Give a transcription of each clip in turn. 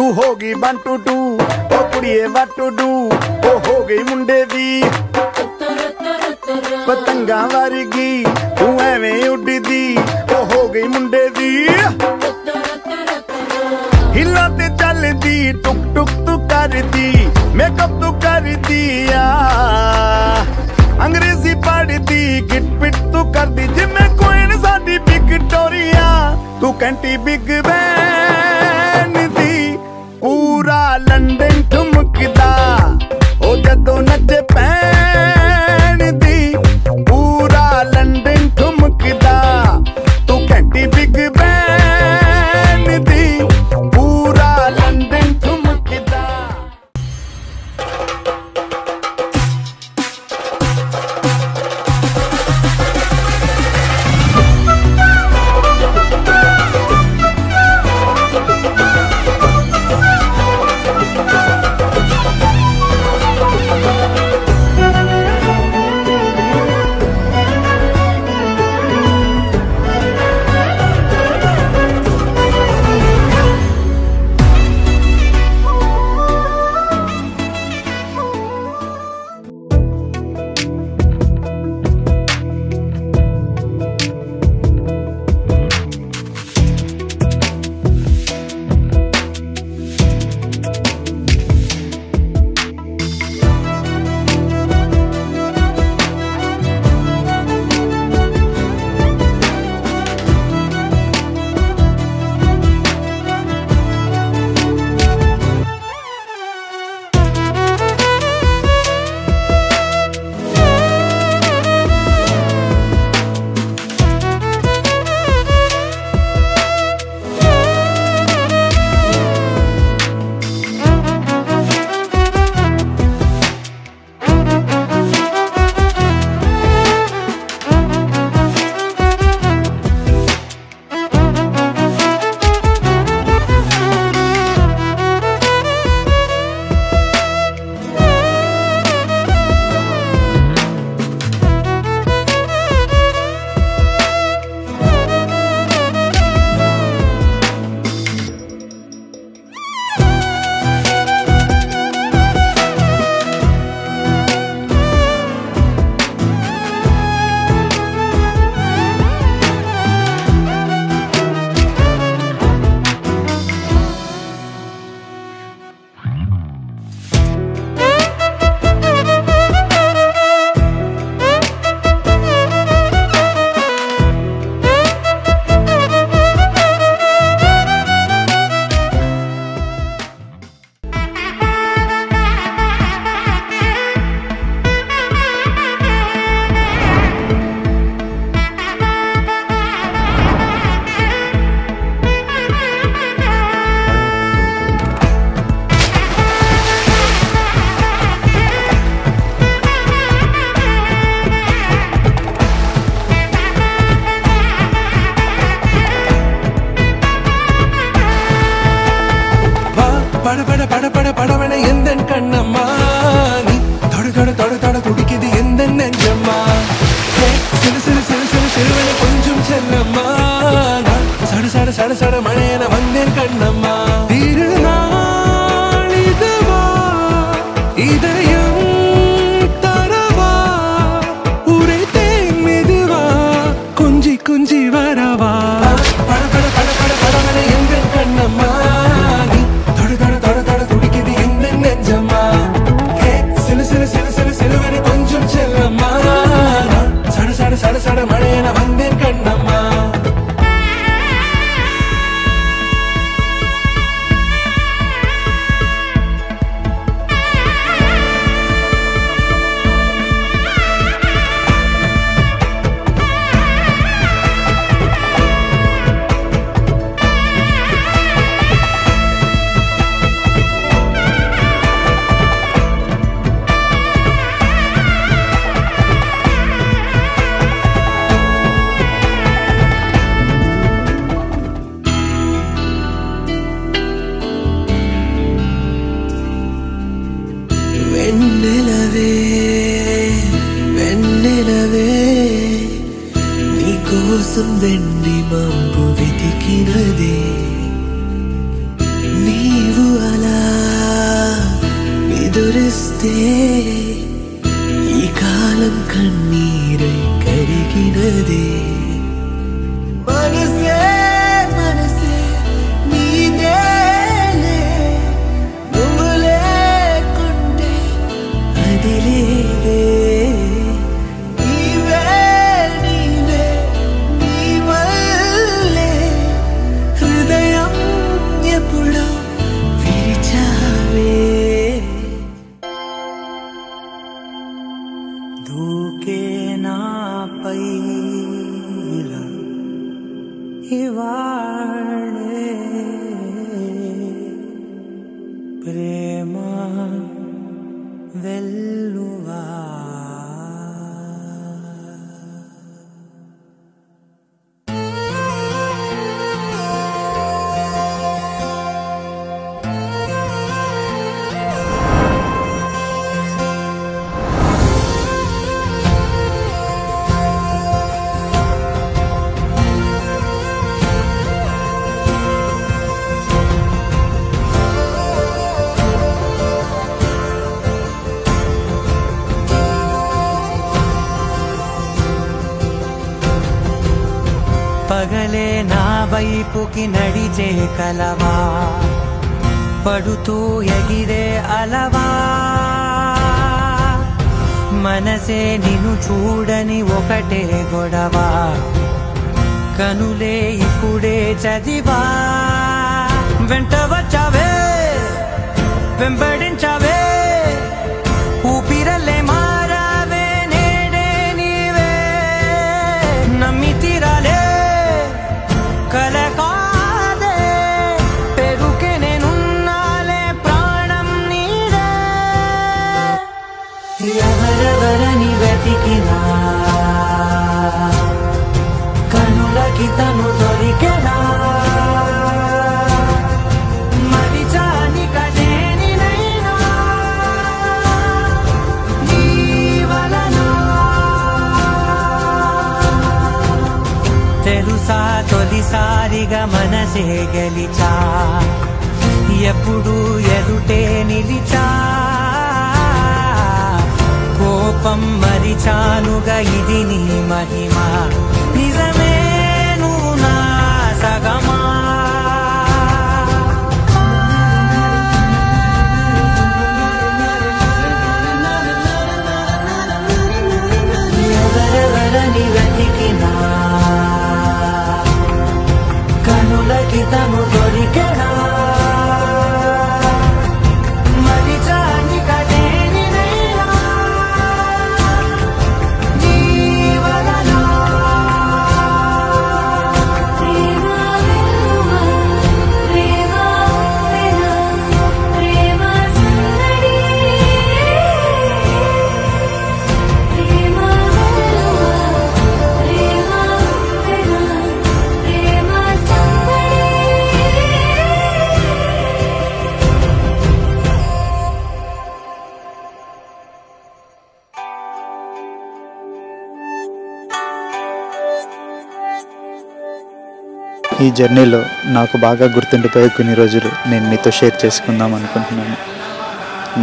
तू हो गई 1 2 2 ओ कुड़िए what to do ओ हो गई मुंडे दी पतंगा वर्गी तू एवें उड़दी ओ हो गई मुंडे दी हिला ते चलदी टुक टुक तू करदी मेकअप तू करदी अंग्रेजी पढ़दी गिट पिट तू करदी जिम्मे कोइन साडी विक्टोरिया तू कंटी बिग बैन दी पूरा लंदन ठुमकदा ओ जदों नचे पैन दी पूरा लंदन ठुमकदा तू कंटी बिग बैन दी पूरा लंदन ठुमकदा కోసం వెండి మంపు వెతికినదే నీవు ఎదురిస్తే ఈ కాలం కన్నీరై కరిగినదే మనసే మనసే నీదేలే నువ్వు లేకుంటే అది లేదే నీవే నీవే నీ వల్లే హృదయం ఎప్పుడో విరిచావే దూకే నాపై ఇవాళే ప్రేమ వెల్లువా పగలే నా వైపుకి నడిచే కలవా పడుతూ ఎగిరే అలవా మనసే నిన్ను చూడని ఒకటే గొడవ కనులే ఇప్పుడే చదివా వెంట వచ్చావే వెంబడించావే ఊపిరల్లే మారావే నేడే నీవే నమ్మి తీరాలే కల కాదే పెరుకే నేనున్నాలే ప్రాణం నీడే ఎవరెవరని వెతికినా కనులకి తను దొరికెనా మరిచాని కదేనినైనా నీ వలన తెలుసా తొలిసారిగా మనసే గెలిచా ఎప్పుడు ఎదుటే నిలిచా కోపం మరిచానుగా ఇది నీ మహిమ నిజమే నువ్వు నా సగమా ఎవరెవరని వెతికినా కనులకి తను దొరికెనా మరిచాని కదేనినైనా నీ వలన ప్రేమ వెల్లువా ప్రేమ వెనా ప్రేమ సందడి ప్రేమ వెల్లువా ప్రేమ వెనా ప్రేమ సందడి ఈ జర్నీలో నాకు బాగా గుర్తుండిపోయే కొన్ని రోజులు నేను మీతో షేర్ చేసుకుందాం అనుకుంటున్నాను.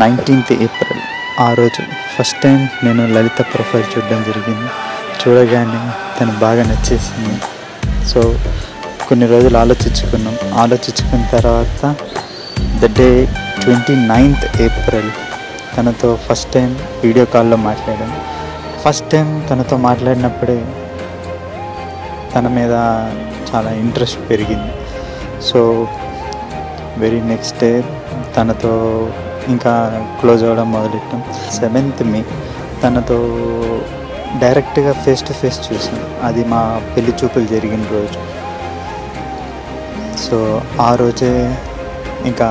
19th ఏప్రిల్ ఆ రోజు ఫస్ట్ టైం నేను లలిత ప్రొఫైల్ చూడడం జరిగింది. చూడగానే తను బాగా నచ్చేసింది. సో కొన్ని రోజులు ఆలోచించుకున్న తర్వాత ద డే 29th ఏప్రిల్ తనతో ఫస్ట్ టైం వీడియో కాల్లో మాట్లాడాను. ఫస్ట్ టైం తనతో మాట్లాడినప్పుడే తన మీద చాలా ఇంట్రెస్ట్ పెరిగింది. సో వెరీ నెక్స్ట్ డే తనతో ఇంకా క్లోజ్ అవ్వడం మొదలెట్టాం. 7th మే తనతో డైరెక్ట్గా ఫేస్ టు ఫేస్ చూసాను. అది మా పెళ్లి చూపులు జరిగిన రోజు. సో ఆ రోజే ఇంకా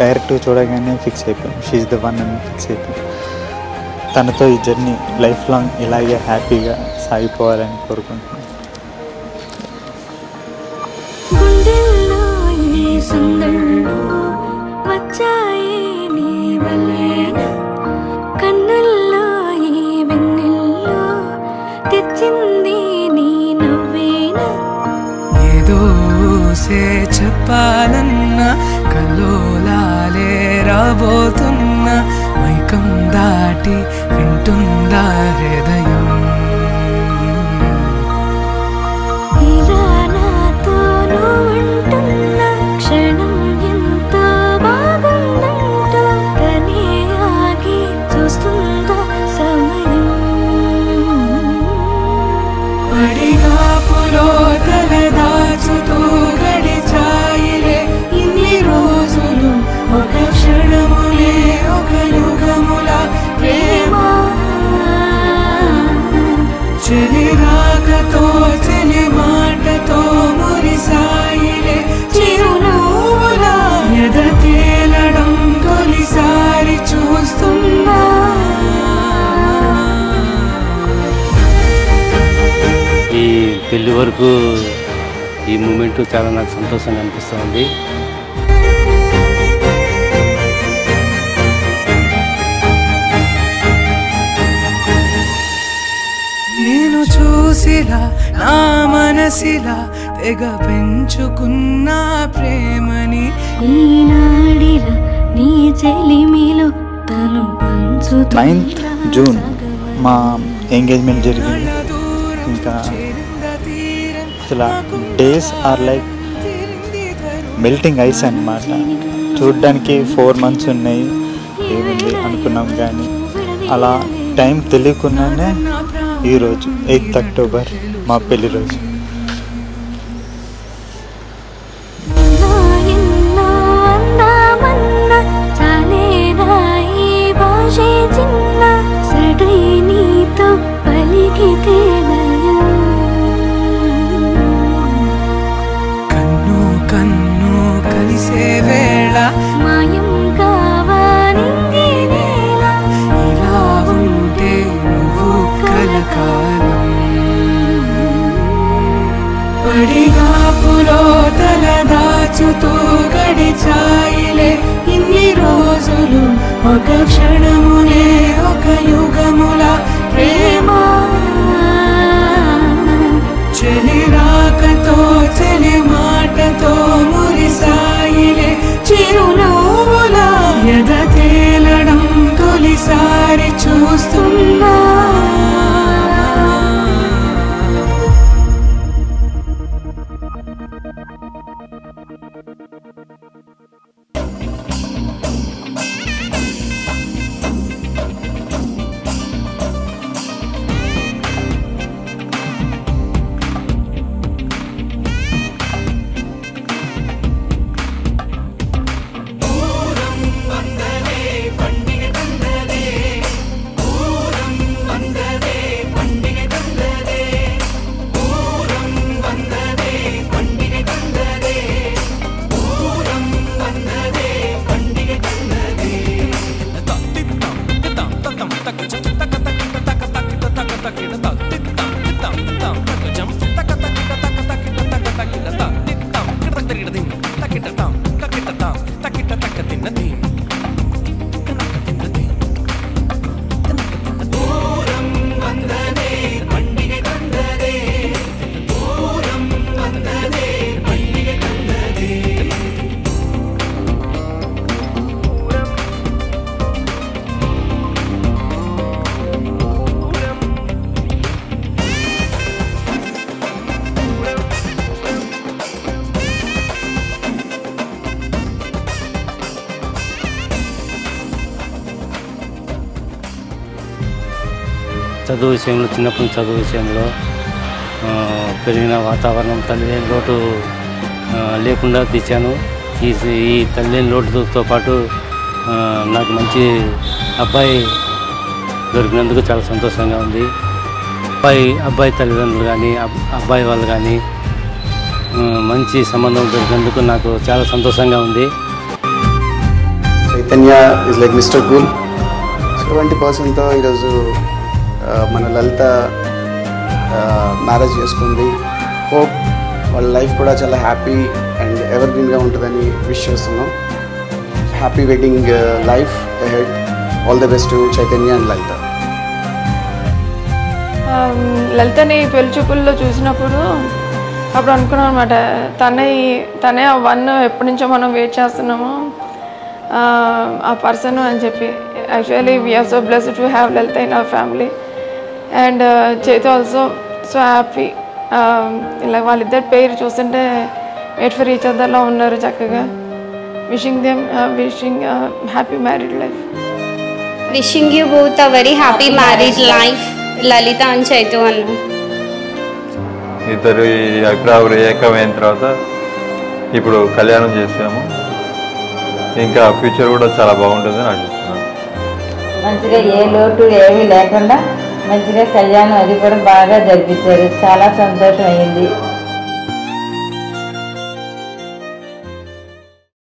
డైరెక్ట్గా చూడగానే ఫిక్స్ అయిపోయాను. షీఈ్ ద వన్ అని ఫిక్స్ అయిపోయాను. తనతో ఈ జర్నీ లైఫ్ లాంగ్ ఇలాగే హ్యాపీగా సాగిపోవాలని కోరుకుంటున్నాను. సందళ్ళు వచ్చాయే నీ వల్లేనా కన్నుల్లో ఈ వెన్నెల్లో తెచ్చింది నీ నవ్వేనా ఏదో సే చెప్పాలన్నా కల్లోలాలే రాబోతున్నా మైకం దాటి వింటుందా హృదయం ఇలా నాతో నువ్వుంటున్న క్షణం ఎంతో బాగుందంటూ తనే ఆగి చూస్తుందా సమయం పడిగాపులో తల దాచుతూ గడిచాయిలే ఇన్ని రోజులు ఒక క్షణములే ఒక యుగముల ప్రేమ చెలి రాకతో చెలి మాటతో మురిసాయిలే చిరునవ్వుల ఎద తేలడం తొలిసారి చూస్తున్నా ఈ పెళ్లి వరకు ఈ మూమెంట్ చాలా నాకు సంతోషంగా అనిపిస్తుంది. నేను చూసిలా నా మనసిలా తెగ పెంచుకున్న ప్రేమని ఈనాడిలా నీ చెలిమిలో తను పంచుతూ 9th జూన్ మా ఎంగేజ్మెంట్ జరిగింది. ఇంకా అసలు days are like melting ice అన్నమాట. చూడ్డానికి 4 months ఉన్నాయి ఏముంది అనుకున్నాం, కానీ అలా టైం తెలియకుండానే ఈరోజు 8th అక్టోబర్ మా పెళ్లి రోజు. ఎన్నో అందామన్నా చాలేదా ఈ భాషే చిన్న సడై నీతో పలికితే లయం. కన్ను కన్ను కలిసే వేళ మాయం కావాలింది వేళ ఇలా ఉంటే నువ్వు కలకాలం పడిగాపులో తల దాచుతూ గడిచాయిలే ఇన్ని రోజులు ఒక క్షణమునే ఒక యుగముల ప్రేమ చెలి రాకతో చెలి మాటతో మురిసాయిలే చిరునవ్వుల ఎద తేలడం తొలిసారి చూస్తున్నా చదువు విషయంలో చిన్నప్పటి చదువు విషయంలో పెరిగిన వాతావరణం తల్లిదండ్రుల లోటు లేకుండా తెచ్చాను. ఈ తల్లిదండ్రుల లోటుతో పాటు నాకు మంచి అబ్బాయి దొరికినందుకు చాలా సంతోషంగా ఉంది. అబ్బాయి తల్లిదండ్రులు కానీ అబ్బాయి వాళ్ళు కానీ మంచి సంబంధం దొరికినందుకు నాకు చాలా సంతోషంగా ఉంది. Chaitanya is like mister cool. 70%తో ఈరోజు మన లలిత మ్యారేజ్ చేసుకుంది. హోప్ వాళ్ళ లైఫ్ కూడా చాలా హ్యాపీ అండ్ ఎవర్గ్రీన్గా ఉంటుందని విష్ చేస్తున్నాం. Happy wedding life ahead. All the best to Chaitanya and Lalitha. లలితని పెళ్లి చూపుల్లో చూసినప్పుడు అప్పుడు అనుకున్నాం అనమాట, తనే ఆ వన్ ఎప్పటి నుంచో మనం వెయిట్ చేస్తున్నాము ఆ పర్సన్ అని చెప్పి. Actually we are so blessed to have Lalitha in our family and Chethu also so happy. ఇలా వాళ్ళిద్దరి పేరు చూస్తుంటే మేడ్ ఫర్ ఈచ్ అదర్లా ఉన్నారు చక్కగా. Wishing happy married life. Wishing you both a very happy married life Lalitha and Chaitu అన్న. ఇద్దరు ఈ అభిప్రాయాలు ఏకమైన తర్వాత ఇప్పుడు కళ్యాణం చేసాము. ఇంకా ఫ్యూచర్ కూడా చాలా బాగుంటుందని ఆశిస్తున్నాను. మంచిగా ఏ లోటు ఏమీ లేకుండా మంచిగా కళ్యాణం అది కూడా బాగా జరిపించారు. చాలా సంతోషం అయింది.